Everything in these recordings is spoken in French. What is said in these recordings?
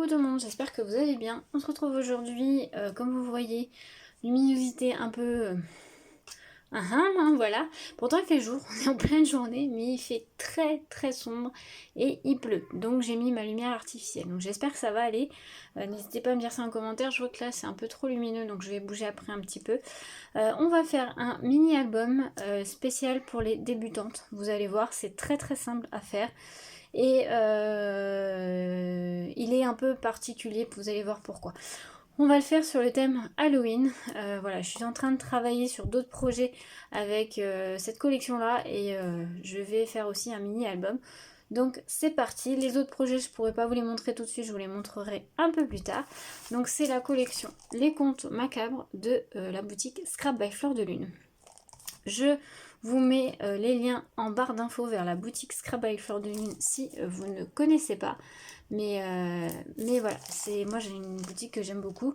Coucou tout le monde, j'espère que vous allez bien. On se retrouve aujourd'hui, comme vous voyez, luminosité un peu... voilà. Pourtant il fait jour, on est en pleine journée, mais il fait très sombre et il pleut. Donc j'ai mis ma lumière artificielle. Donc j'espère que ça va aller. N'hésitez pas à me dire ça en commentaire, je vois que là c'est un peu trop lumineux, donc je vais bouger après un petit peu. On va faire un mini album spécial pour les débutantes. Vous allez voir, c'est très simple à faire. Et il est un peu particulier, vous allez voir pourquoi. On va le faire sur le thème Halloween. Voilà, je suis en train de travailler sur d'autres projets avec cette collection là et je vais faire aussi un mini album. Donc c'est parti, les autres projets je pourrais pas vous les montrer tout de suite, je vous les montrerai un peu plus tard. Donc c'est la collection Les Contes Macabres de la boutique Scrap by Fleur de Lune. Je vous mets les liens en barre d'infos vers la boutique Scrap by Fleur de Lune si vous ne connaissez pas. Mais voilà, moi j'ai une boutique que j'aime beaucoup.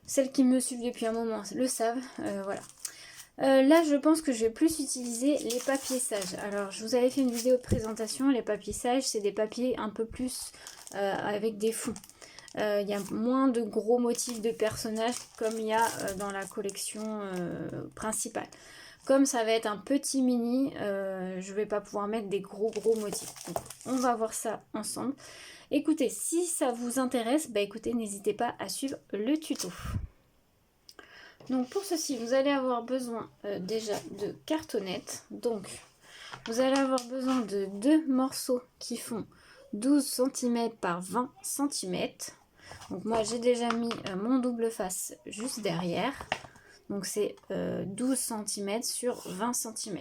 Celles qui me suivent depuis un moment le savent. Voilà. Là je pense que je vais plus utiliser les papiers sages. Alors je vous avais fait une vidéo de présentation. Les papiers sages c'est des papiers un peu plus avec des fonds. Il y a moins de gros motifs de personnages comme il y a dans la collection principale. Comme ça va être un petit mini, je vais pas pouvoir mettre des gros motifs. Donc, on va voir ça ensemble. Écoutez, si ça vous intéresse, bah écoutez, n'hésitez pas à suivre le tuto. Donc pour ceci, vous allez avoir besoin déjà de cartonnettes. Donc vous allez avoir besoin de 2 morceaux qui font 12 cm par 20 cm. Donc moi j'ai déjà mis mon double face juste derrière. Donc c'est 12 cm sur 20 cm.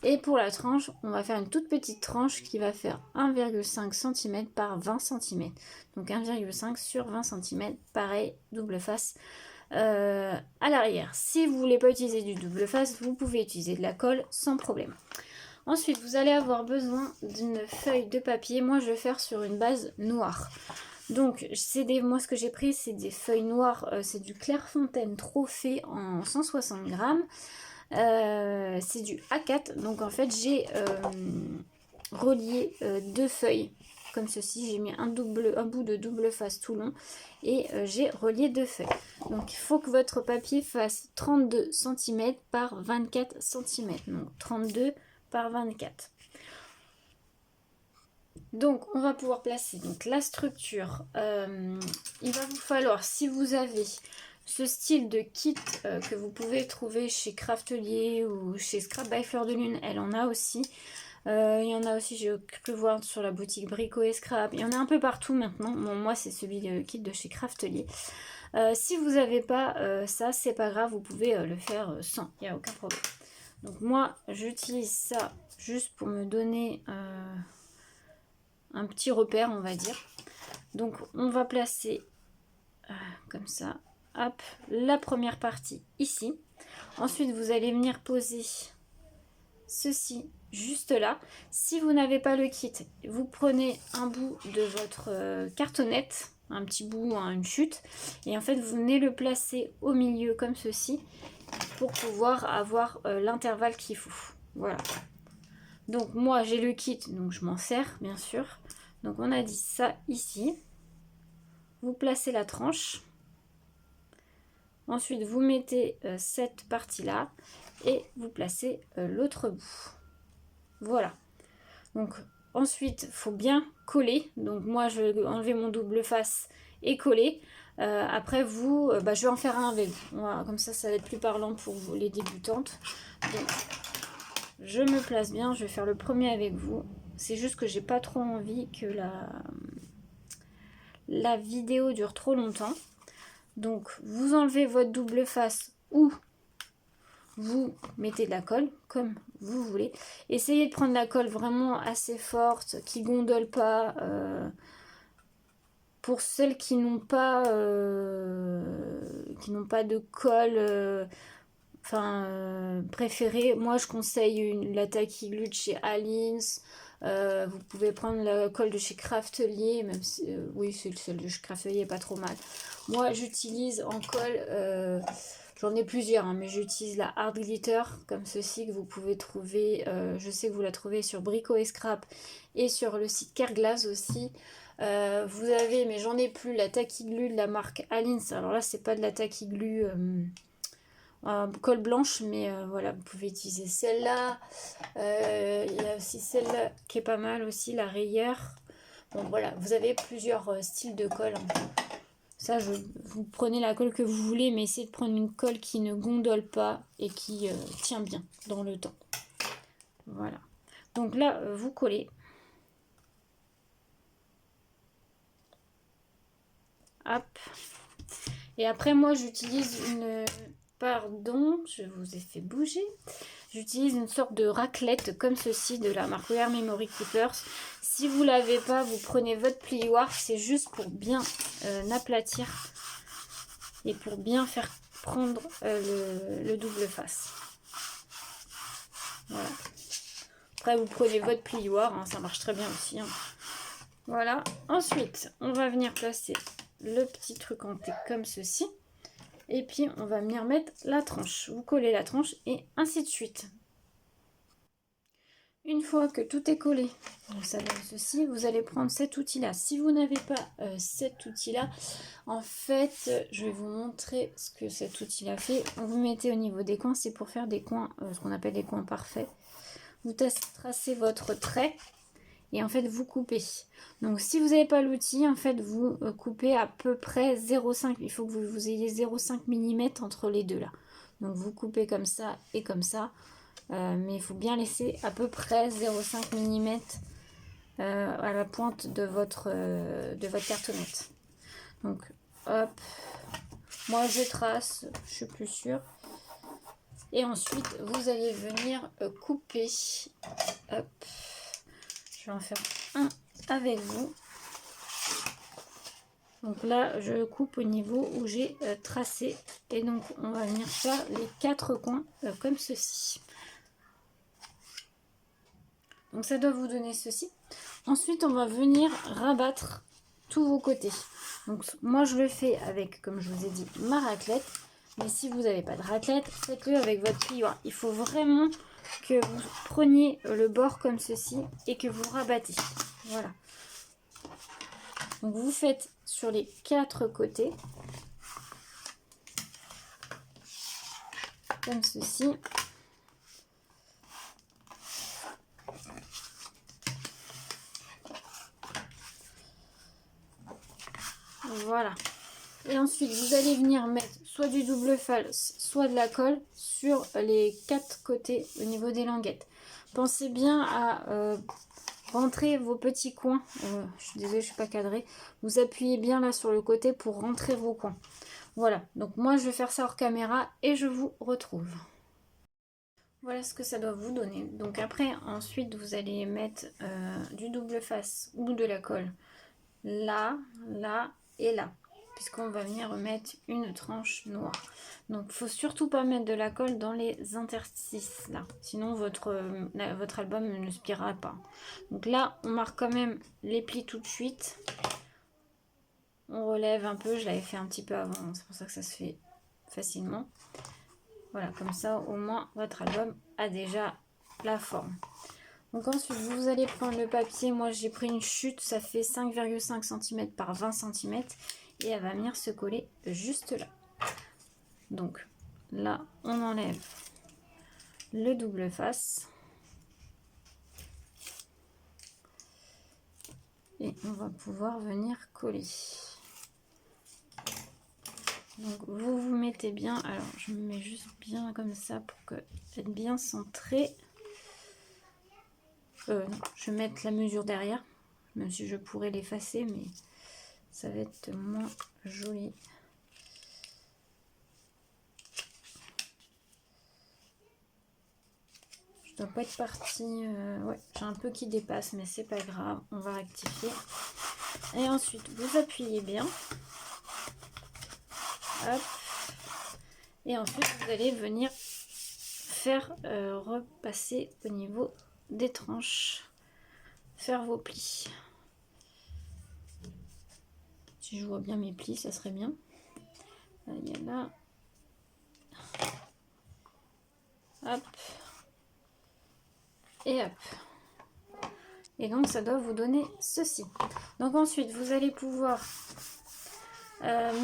Et pour la tranche, on va faire une toute petite tranche qui va faire 1,5 cm par 20 cm. Donc 1,5 sur 20 cm, pareil, double face à l'arrière. Si vous ne voulez pas utiliser du double face, vous pouvez utiliser de la colle sans problème. Ensuite, vous allez avoir besoin d'une feuille de papier. Moi, je vais faire sur une base noire. Donc, moi, ce que j'ai pris, c'est des feuilles noires. C'est du Clairefontaine Trophée en 160 grammes. C'est du A4. Donc, en fait, j'ai relié 2 feuilles. Comme ceci, j'ai mis un bout de double face tout long. Et j'ai relié 2 feuilles. Donc, il faut que votre papier fasse 32 cm par 24 cm. Donc, 32 par 24. Donc on va pouvoir placer donc la structure. Il va vous falloir, si vous avez ce style de kit que vous pouvez trouver chez Craftelier ou chez Scrap by Fleur de Lune, elle en a aussi. Il y en a aussi, j'ai cru voir sur la boutique Brico et Scrap. Il y en a un peu partout maintenant. Bon, moi c'est celui kit de chez Craftelier. Si vous n'avez pas ça, c'est pas grave, vous pouvez le faire sans, il n'y a aucun problème. Donc moi j'utilise ça juste pour me donner un petit repère, on va dire. Donc on va placer comme ça, hop, la première partie ici. Ensuite vous allez venir poser ceci juste là. Si vous n'avez pas le kit, vous prenez un bout de votre cartonnette, un petit bout, une chute, et en fait vous venez le placer au milieu comme ceci pour pouvoir avoir l'intervalle qu'il faut. Voilà. Donc moi j'ai le kit, donc je m'en sers bien sûr. Donc on a dit ça ici. Vous placez la tranche. Ensuite vous mettez cette partie là et vous placez l'autre bout. Voilà. Donc ensuite il faut bien coller. Donc moi je vais enlever mon double face et coller. Après vous, je vais en faire un avec vous. Voilà, comme ça va être plus parlant pour vous les débutantes. Donc, je me place bien, je vais faire le premier avec vous. C'est juste que j'ai pas trop envie que la vidéo dure trop longtemps. Donc vous enlevez votre double face ou vous mettez de la colle comme vous voulez. Essayez de prendre la colle vraiment assez forte, qui gondole pas. Pour celles qui n'ont pas de colle préférée, moi je conseille la Tacky Glue de chez Alins. Vous pouvez prendre la colle de chez Craftelier, même si oui, celle de chez Craftelier est pas trop mal. Moi j'utilise en colle, j'en ai plusieurs, mais j'utilise la Hard Glitter comme ceci que vous pouvez trouver. Je sais que vous la trouvez sur Brico et Scrap et sur le site Kerglass aussi. Vous avez, mais j'en ai plus, la Tacky-Glu de la marque Alins. Alors là, c'est pas de la Tacky-Glu colle blanche, mais voilà, vous pouvez utiliser celle-là. Il y a aussi celle-là qui est pas mal aussi, la rayure. Bon voilà, vous avez plusieurs styles de colle. Ça, vous prenez la colle que vous voulez, mais essayez de prendre une colle qui ne gondole pas et qui tient bien dans le temps. Voilà. Donc là, vous collez. Hop. Et après, moi, j'utilise une... Pardon, je vous ai fait bouger. J'utilise une sorte de raclette comme ceci de la marque Wear Memory Keepers. Si vous l'avez pas, vous prenez votre plioir. C'est juste pour bien aplatir et pour bien faire prendre le double face. Voilà. Après, vous prenez votre plioir, hein, ça marche très bien aussi. Hein. Voilà. Ensuite, on va venir placer le petit truc en T comme ceci. Et puis, on va venir mettre la tranche. Vous collez la tranche et ainsi de suite. Une fois que tout est collé, donc ça donne ceci, vous allez prendre cet outil-là. Si vous n'avez pas cet outil-là, en fait, je vais vous montrer ce que cet outil-là fait. Vous mettez au niveau des coins, c'est pour faire des coins, ce qu'on appelle des coins parfaits. Vous tracez votre trait et en fait, vous coupez. Donc, si vous n'avez pas l'outil, en fait, vous coupez à peu près 0,5. Il faut que vous ayez 0,5 mm entre les deux là. Donc, vous coupez comme ça et comme ça. Mais il faut bien laisser à peu près 0,5 mm à la pointe de votre cartonnette. Donc, hop, moi je trace, je suis plus sûre. Et ensuite, vous allez venir couper. Hop, je vais en faire un avec vous. Donc là, je coupe au niveau où j'ai tracé. Et donc, on va venir faire les 4 coins comme ceci. Donc ça doit vous donner ceci. Ensuite, on va venir rabattre tous vos côtés. Donc moi, je le fais avec, comme je vous ai dit, ma raclette. Mais si vous n'avez pas de raclette, faites-le avec votre plioir. Il faut vraiment que vous preniez le bord comme ceci et que vous rabattez. Voilà. Donc vous faites sur les 4 côtés. Comme ceci. Voilà. Et ensuite, vous allez venir mettre soit du double false, soit de la colle sur les 4 côtés au niveau des languettes. Pensez bien à rentrer vos petits coins. Je suis désolée, je ne suis pas cadrée. Vous appuyez bien là sur le côté pour rentrer vos coins. Voilà. Donc moi, je vais faire ça hors caméra et je vous retrouve. Voilà ce que ça doit vous donner. Donc après, ensuite, vous allez mettre du double face ou de la colle là, là et là, puisqu'on va venir remettre une tranche noire. Donc il faut surtout pas mettre de la colle dans les interstices là, sinon votre album ne se pliera pas. Donc là on marque quand même les plis tout de suite, on relève un peu, je l'avais fait un petit peu avant, c'est pour ça que ça se fait facilement. Voilà, comme ça au moins votre album a déjà la forme. Donc ensuite, vous allez prendre le papier. Moi, j'ai pris une chute. Ça fait 5,5 cm par 20 cm. Et elle va venir se coller juste là. Donc là, on enlève le double face. Et on va pouvoir venir coller. Donc vous vous mettez bien. Alors, je me mets juste bien comme ça pour que être bien centré. Je vais mettre la mesure derrière, même si je pourrais l'effacer, mais ça va être moins joli. Je dois pas être partie. Ouais, j'ai un peu qui dépasse, mais c'est pas grave, on va rectifier. Et ensuite, vous appuyez bien. Hop. Et ensuite, vous allez venir faire repasser au niveau des tranches, faire vos plis. Si je vois bien mes plis, ça serait bien. Il y a là. Hop. Et hop. Et donc ça doit vous donner ceci. Donc ensuite vous allez pouvoir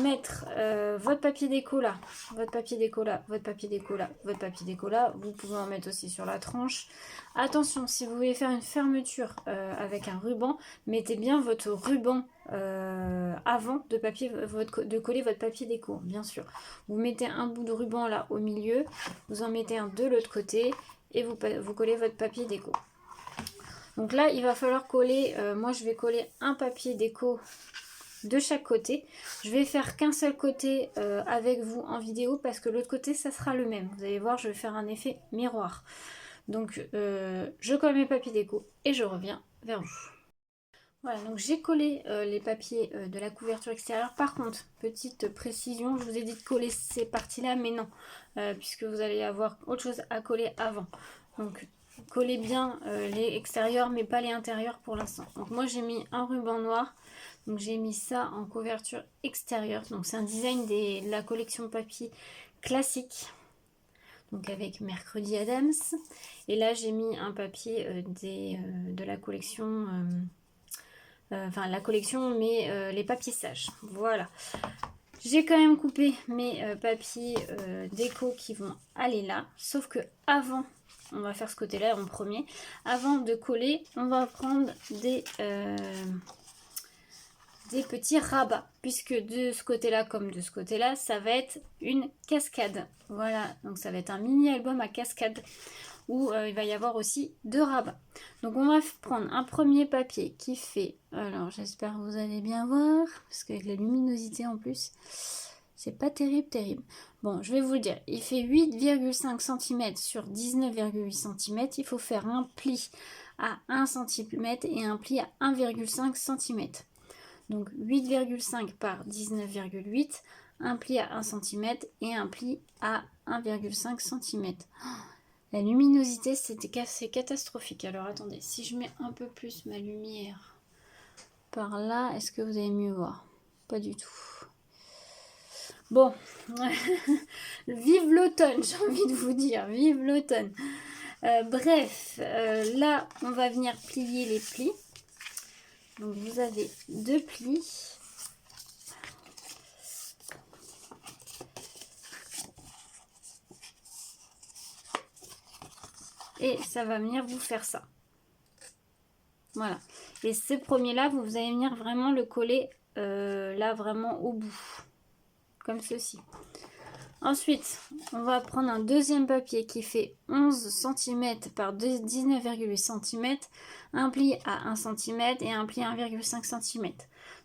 mettre votre papier déco là, votre papier déco là, votre papier déco là, votre papier déco là. Vous pouvez en mettre aussi sur la tranche. Attention, si vous voulez faire une fermeture avec un ruban, mettez bien votre ruban avant de coller votre papier déco, bien sûr. Vous mettez un bout de ruban là au milieu, vous en mettez un de l'autre côté et vous collez votre papier déco. Donc là, il va falloir coller, moi je vais coller un papier déco de chaque côté. Je vais faire qu'un seul côté avec vous en vidéo parce que l'autre côté ça sera le même. Vous allez voir, je vais faire un effet miroir. Donc je colle mes papiers déco et je reviens vers vous. Voilà, donc j'ai collé les papiers de la couverture extérieure. Par contre, petite précision, je vous ai dit de coller ces parties là, mais non, puisque vous allez avoir autre chose à coller avant. Donc collez bien les extérieurs mais pas les intérieurs pour l'instant. Donc moi j'ai mis un ruban noir. Donc j'ai mis ça en couverture extérieure. Donc c'est un design de la collection papier classique. Donc avec Mercredi Adams. Et là j'ai mis un papier de la collection... enfin la collection mais les papiers sages. Voilà. J'ai quand même coupé mes papiers déco qui vont aller là. Sauf que avant, on va faire ce côté-là en premier. Avant de coller, on va prendre des petits rabats, puisque de ce côté là comme de ce côté là ça va être une cascade. Voilà, donc ça va être un mini album à cascade où il va y avoir aussi 2 rabats. Donc on va prendre un premier papier qui fait, alors j'espère que vous allez bien voir parce qu'avec la luminosité en plus c'est pas terrible. Bon, je vais vous le dire, il fait 8,5 cm sur 19,8 cm. Il faut faire un pli à 1 cm et un pli à 1,5 cm. Donc 8,5 par 19,8, un pli à 1 cm et un pli à 1,5 cm. La luminosité, c'est catastrophique. Alors attendez, si je mets un peu plus ma lumière par là, est-ce que vous allez mieux voir? Pas du tout. Bon, vive l'automne, j'ai envie de vous dire, vive l'automne. Bref, là, on va venir plier les plis. Donc vous avez 2 plis. Et ça va venir vous faire ça. Voilà. Et ce premier là, vous allez venir vraiment le coller là vraiment au bout. Comme ceci. Ensuite, on va prendre un deuxième papier qui fait 11 cm par 19,8 cm, un pli à 1 cm et un pli à 1,5 cm.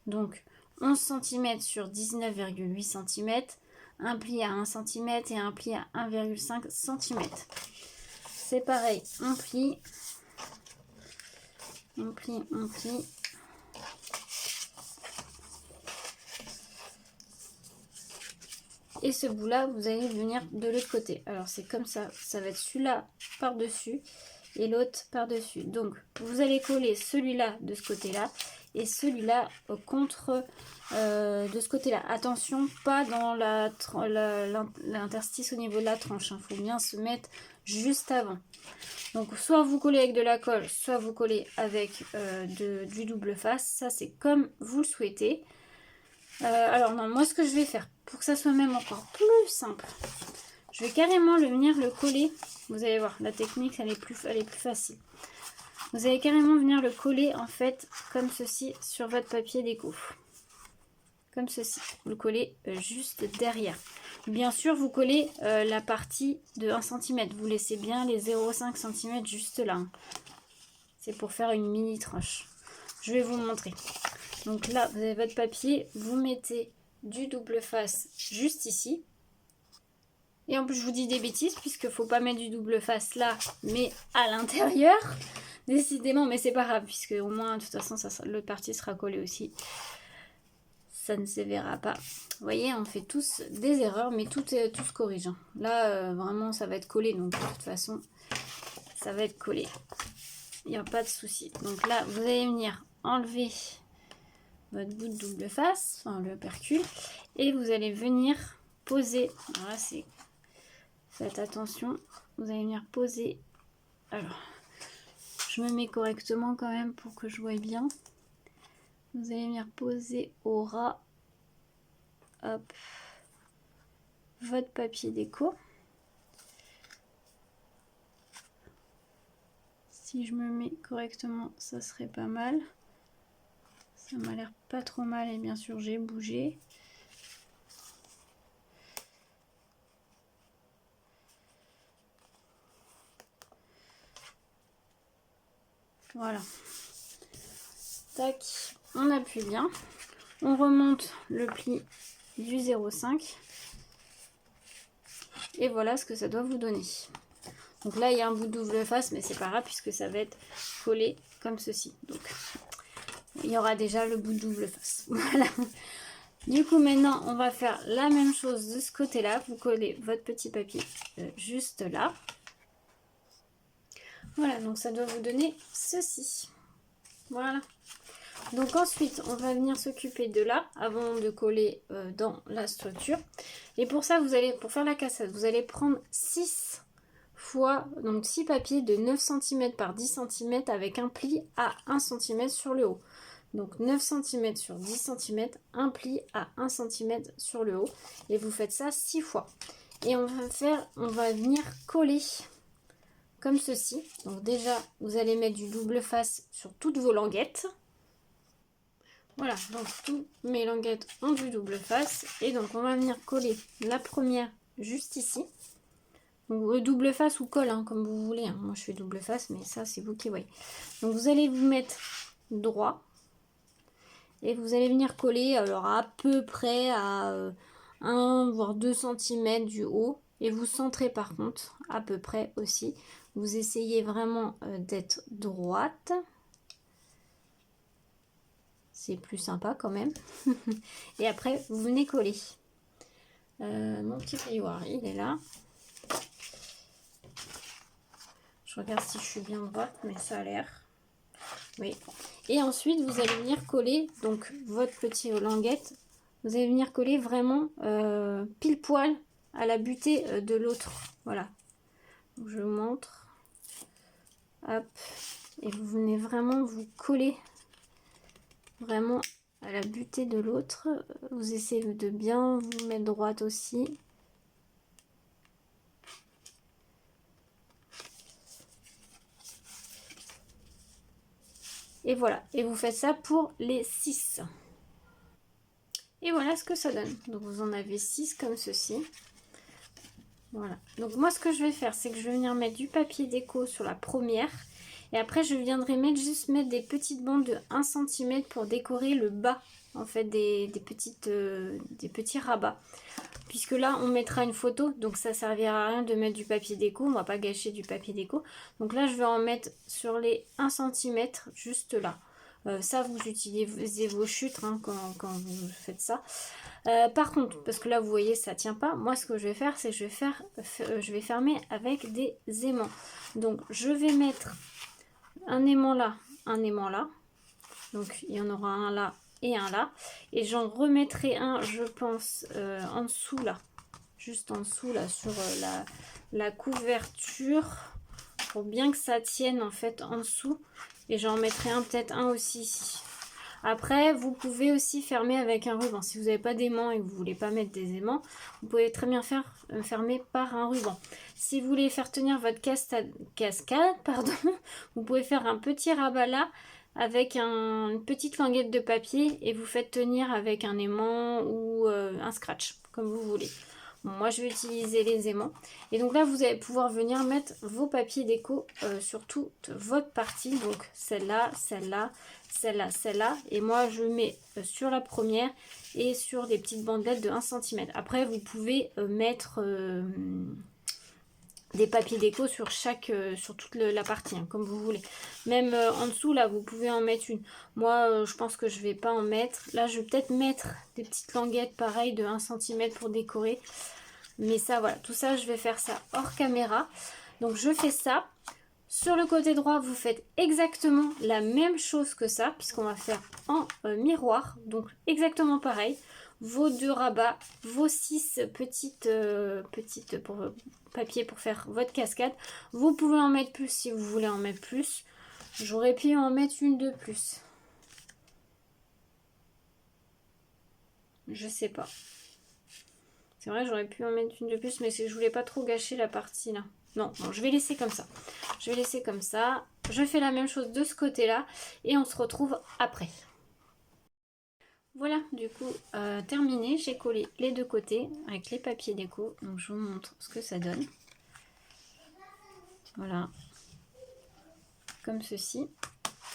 Donc 11 cm sur 19,8 cm, un pli à 1 cm et un pli à 1,5 cm. C'est pareil, on plie. Et ce bout là vous allez venir de l'autre côté. Alors c'est comme ça, ça va être celui-là par dessus et l'autre par dessus. Donc vous allez coller celui-là de ce côté là et celui-là contre de ce côté là. Attention, pas dans l'interstice au niveau de la tranche, il faut bien se mettre juste avant. Donc soit vous collez avec de la colle, soit vous collez avec du double face, ça c'est comme vous le souhaitez. Alors non, moi ce que je vais faire pour que ça soit même encore plus simple, je vais carrément venir le coller. Vous allez voir, la technique elle est plus facile. Vous allez carrément venir le coller en fait comme ceci sur votre papier déco. Comme ceci, vous le collez juste derrière. Bien sûr, vous collez la partie de 1 cm. Vous laissez bien les 0,5 cm juste là. Hein. C'est pour faire une mini tranche. Je vais vous montrer. Donc là, vous avez votre papier, vous mettez du double face juste ici. Et en plus, je vous dis des bêtises, puisqu'il ne faut pas mettre du double face là, mais à l'intérieur. Décidément, mais c'est pas grave, puisque au moins, de toute façon, l'autre partie sera collée aussi. Ça ne se verra pas. Vous voyez, on fait tous des erreurs, mais tout se corrige. Hein. Là, vraiment, ça va être collé, donc de toute façon, ça va être collé. Il n'y a pas de souci. Donc là, vous allez venir enlever votre bout de double face, enfin le percule, et vous allez venir poser. Alors là, faites attention, vous allez venir poser. Alors, je me mets correctement quand même pour que je voie bien. Vous allez venir poser au ras, hop, votre papier déco. Si je me mets correctement, ça serait pas mal. Ça m'a l'air pas trop mal et bien sûr j'ai bougé. Voilà. Tac, on appuie bien. On remonte le pli du 0,5. Et voilà ce que ça doit vous donner. Donc là, il y a un bout de double face, mais c'est pas grave puisque ça va être collé comme ceci. Donc, il y aura déjà le bout de double face. Voilà. Du coup, maintenant, on va faire la même chose de ce côté-là. Vous collez votre petit papier juste là. Voilà, donc ça doit vous donner ceci. Voilà. Donc ensuite, on va venir s'occuper de là avant de coller dans la structure. Et pour ça, vous allez, pour faire la cassette, vous allez prendre 6 fois, donc 6 papiers de 9 cm par 10 cm avec un pli à 1 cm sur le haut. Donc 9 cm sur 10 cm, un pli à 1 cm sur le haut. Et vous faites ça 6 fois. Et on va venir coller comme ceci. Donc déjà, vous allez mettre du double face sur toutes vos languettes. Voilà, donc tous mes languettes ont du double face. Et donc on va venir coller la première juste ici. Donc double face ou colle, hein, comme vous voulez. Hein. Moi je fais double face, mais ça c'est vous qui voyez. Donc vous allez vous mettre droit. Et vous allez venir coller alors à peu près à 1 voire 2 cm du haut. Et vous centrez par contre à peu près aussi. Vous essayez vraiment d'être droite. C'est plus sympa quand même. Et après, vous venez coller. Mon petit plioir, il est là. Je regarde si je suis bien droite, mais ça a l'air. Oui. Et ensuite, vous allez venir coller donc votre petit languette. Vous allez venir coller vraiment pile poil à la butée de l'autre. Voilà. Donc, je vous montre. Hop. Et vous venez vraiment vous coller vraiment à la butée de l'autre. Vous essayez de bien vous mettre droite aussi. Et voilà, et vous faites ça pour les 6. Et voilà ce que ça donne. Donc vous en avez 6 comme ceci. Voilà. Donc moi ce que je vais faire, c'est que je vais venir mettre du papier déco sur la première. Et après je viendrai juste mettre des petites bandes de 1 cm pour décorer le bas. En fait des petits rabats. Puisque là on mettra une photo, donc ça servira à rien de mettre du papier déco. On va pas gâcher du papier déco. Donc là je vais en mettre sur les 1 cm juste là. Ça vous utilisez vos chutes hein, quand vous faites ça. Par contre, parce que là vous voyez ça tient pas, moi ce que je vais faire c'est que je vais fermer avec des aimants. Donc je vais mettre un aimant là, un aimant là. Donc il y en aura un là et un là. Et j'en remettrai un je pense en dessous là. Juste en dessous là sur la couverture. Pour bien que ça tienne en fait en dessous. Et j'en mettrai peut-être un aussi ici. Après, vous pouvez aussi fermer avec un ruban. Si vous n'avez pas d'aimant et que vous ne voulez pas mettre des aimants, vous pouvez très bien fermer par un ruban. Si vous voulez faire tenir votre cascade, vous pouvez faire un petit rabat là avec une petite languette de papier et vous faites tenir avec un aimant ou un scratch, comme vous voulez. Bon, moi je vais utiliser les aimants. Et donc là vous allez pouvoir venir mettre vos papiers déco sur toute votre partie. Donc celle-là, celle-là, celle-là, celle-là. Et moi je mets sur la première et sur des petites bandelettes de 1 cm. Après vous pouvez mettre des papiers déco sur toute la partie, hein, comme vous voulez. Même en dessous là vous pouvez en mettre une. Moi je pense que je vais pas en mettre. Là je vais peut-être mettre des petites languettes pareil de 1 cm pour décorer. Mais ça voilà, tout ça je vais faire ça hors caméra. Donc je fais ça. Sur le côté droit vous faites exactement la même chose que ça, puisqu'on va faire en miroir. Donc exactement pareil. Vos 2 rabats, vos 6 petites papiers pour faire votre cascade. Vous pouvez en mettre plus si vous voulez en mettre plus. J'aurais pu en mettre une de plus. Je sais pas. C'est vrai, j'aurais pu en mettre une de plus, mais je voulais pas trop gâcher la partie là. Non, je vais laisser comme ça. Je vais laisser comme ça. Je fais la même chose de ce côté-là et on se retrouve après. Voilà, du coup, terminé. J'ai collé les deux côtés avec les papiers déco. Donc, je vous montre ce que ça donne. Voilà. Comme ceci.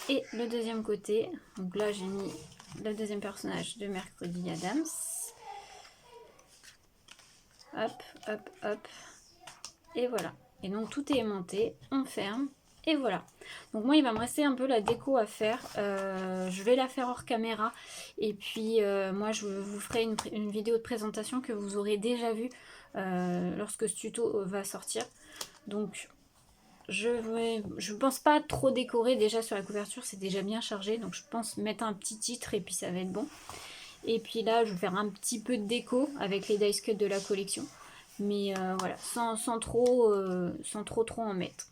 Et le deuxième côté. Donc là, j'ai mis le deuxième personnage de Mercredi Adams. Hop, hop, hop. Et voilà. Et donc, tout est aimanté. On ferme. Et voilà. Donc moi, il va me rester un peu la déco à faire. Je vais la faire hors caméra. Et puis, moi, je vous ferai une vidéo de présentation que vous aurez déjà vue lorsque ce tuto va sortir. Donc, je pense pas trop décorer. Déjà, sur la couverture, c'est déjà bien chargé. Donc, je pense mettre un petit titre et puis ça va être bon. Et puis là, je vais faire un petit peu de déco avec les dice cuts de la collection. Mais voilà, sans trop en mettre.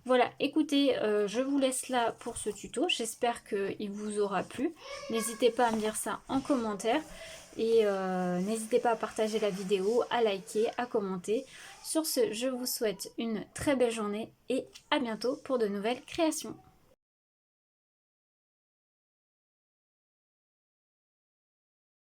Voilà, écoutez, je vous laisse là pour ce tuto. J'espère qu'il vous aura plu. N'hésitez pas à me dire ça en commentaire. Et n'hésitez pas à partager la vidéo, à liker, à commenter. Sur ce, je vous souhaite une très belle journée et à bientôt pour de nouvelles créations.